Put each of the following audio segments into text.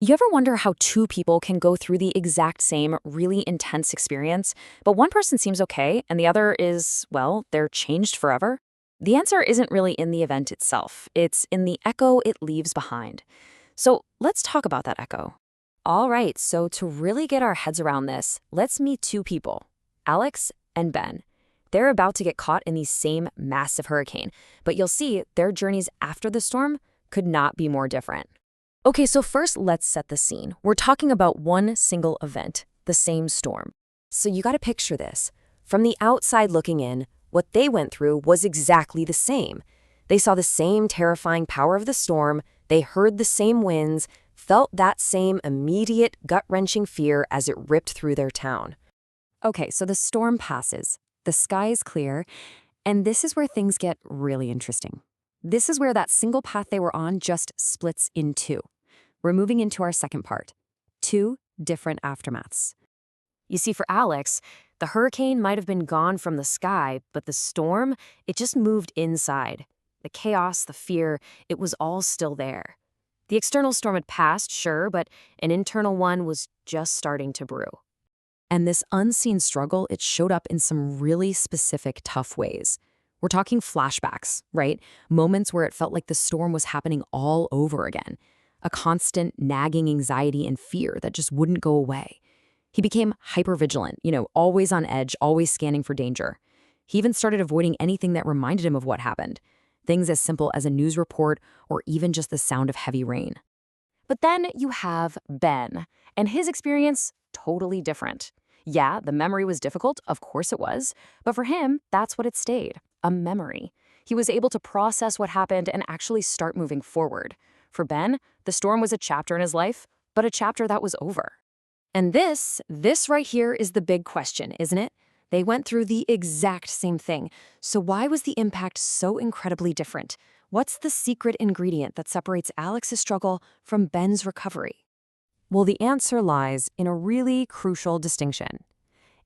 You ever wonder how two people can go through the exact same really intense experience, but one person seems okay and the other is, well, they're changed forever? The answer isn't really in the event itself, it's in the echo it leaves behind. So let's talk about that echo. All right, so to really get our heads around this, let's meet two people, Alex and Ben. They're about to get caught in the same massive hurricane, but you'll see their journeys after the storm could not be more different. Okay, so first let's set the scene. We're talking about one single event, the same storm. So you gotta picture this. From the outside looking in, what they went through was exactly the same. They saw the same terrifying power of the storm, they heard the same winds, felt that same immediate, gut-wrenching fear as it ripped through their town. Okay, so the storm passes, the sky is clear, and this is where things get really interesting. This is where that single path they were on just splits in two. We're moving into our second part. Two different aftermaths. You see, for Alex, the hurricane might have been gone from the sky, but the storm, it just moved inside. The chaos, the fear, it was all still there. The external storm had passed, sure, but an internal one was just starting to brew. And this unseen struggle, it showed up in some really specific, tough ways. We're talking flashbacks, right? Moments where it felt like the storm was happening all over again. A constant nagging anxiety and fear that just wouldn't go away. He became hypervigilant, always on edge, always scanning for danger. He even started avoiding anything that reminded him of what happened. Things as simple as a news report or even just the sound of heavy rain. But then you have Ben, and his experience, totally different. Yeah, the memory was difficult, of course it was, but for him, that's what it stayed, a memory. He was able to process what happened and actually start moving forward. For Ben, the storm was a chapter in his life, but a chapter that was over. And this right here is the big question, isn't it? They went through the exact same thing. So why was the impact so incredibly different? What's the secret ingredient that separates Alex's struggle from Ben's recovery? Well, the answer lies in a really crucial distinction.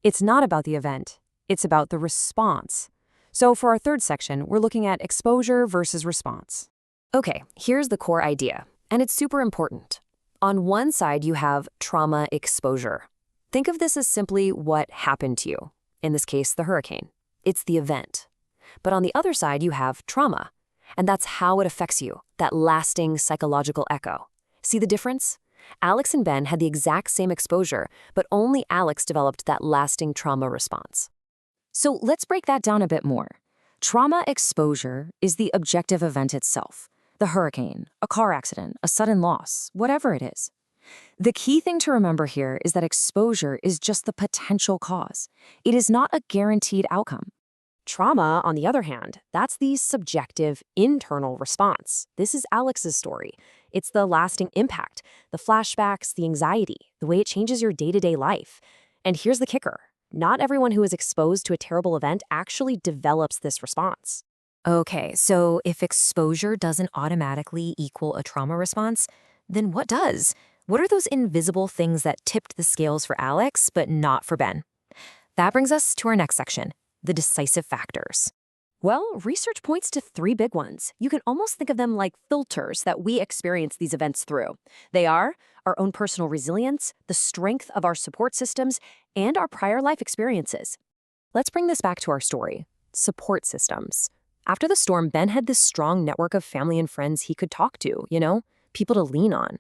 It's not about the event, it's about the response. So for our third section, we're looking at exposure versus response. Okay, here's the core idea, and it's super important. On one side, you have trauma exposure. Think of this as simply what happened to you, in this case, the hurricane. It's the event. But on the other side, you have trauma, and that's how it affects you, that lasting psychological echo. See the difference? Alex and Ben had the exact same exposure, but only Alex developed that lasting trauma response. So let's break that down a bit more. Trauma exposure is the objective event itself. The hurricane, a car accident, a sudden loss, whatever it is. The key thing to remember here is that exposure is just the potential cause. It is not a guaranteed outcome. Trauma, on the other hand, that's the subjective, internal response. This is Alex's story. It's the lasting impact, the flashbacks, the anxiety, the way it changes your day-to-day life. And here's the kicker. Not everyone who is exposed to a terrible event actually develops this response. Okay, so if exposure doesn't automatically equal a trauma response, then what does? What are those invisible things that tipped the scales for Alex, but not for Ben? That brings us to our next section, the decisive factors. Well, research points to three big ones. You can almost think of them like filters that we experience these events through. They are our own personal resilience, the strength of our support systems, and our prior life experiences. Let's bring this back to our story, support systems. After the storm, Ben had this strong network of family and friends he could talk to, people to lean on.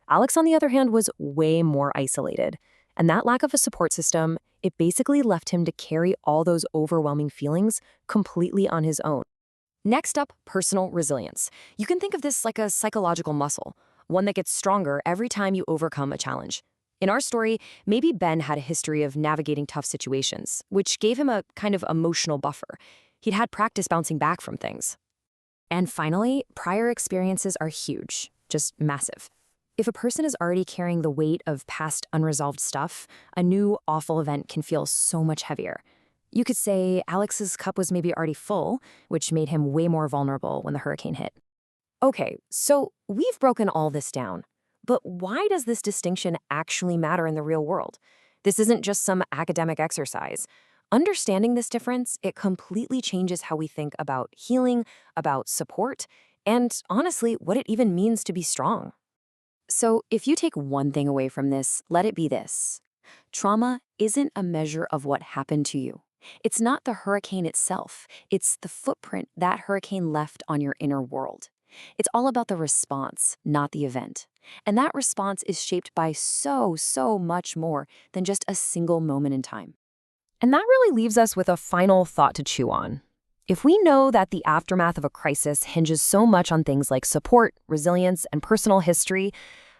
Alex, on the other hand, was way more isolated. And that lack of a support system, it basically left him to carry all those overwhelming feelings completely on his own. Next up, personal resilience. You can think of this like a psychological muscle, one that gets stronger every time you overcome a challenge. In our story, maybe Ben had a history of navigating tough situations, which gave him a kind of emotional buffer. He'd had practice bouncing back from things. And finally, prior experiences are huge, just massive. If a person is already carrying the weight of past unresolved stuff, a new awful event can feel so much heavier. You could say Alex's cup was maybe already full, which made him way more vulnerable when the hurricane hit. Okay, so we've broken all this down. But why does this distinction actually matter in the real world? This isn't just some academic exercise. Understanding this difference, it completely changes how we think about healing, about support, and honestly, what it even means to be strong. So, if you take one thing away from this, let it be this: trauma isn't a measure of what happened to you. It's not the hurricane itself, it's the footprint that hurricane left on your inner world. It's all about the response, not the event. And that response is shaped by so much more than just a single moment in time. And that really leaves us with a final thought to chew on. If we know that the aftermath of a crisis hinges so much on things like support, resilience, and personal history,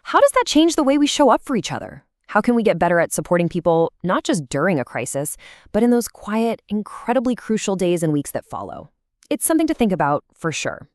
how does that change the way we show up for each other? How can we get better at supporting people, not just during a crisis, but in those quiet, incredibly crucial days and weeks that follow? It's something to think about, for sure.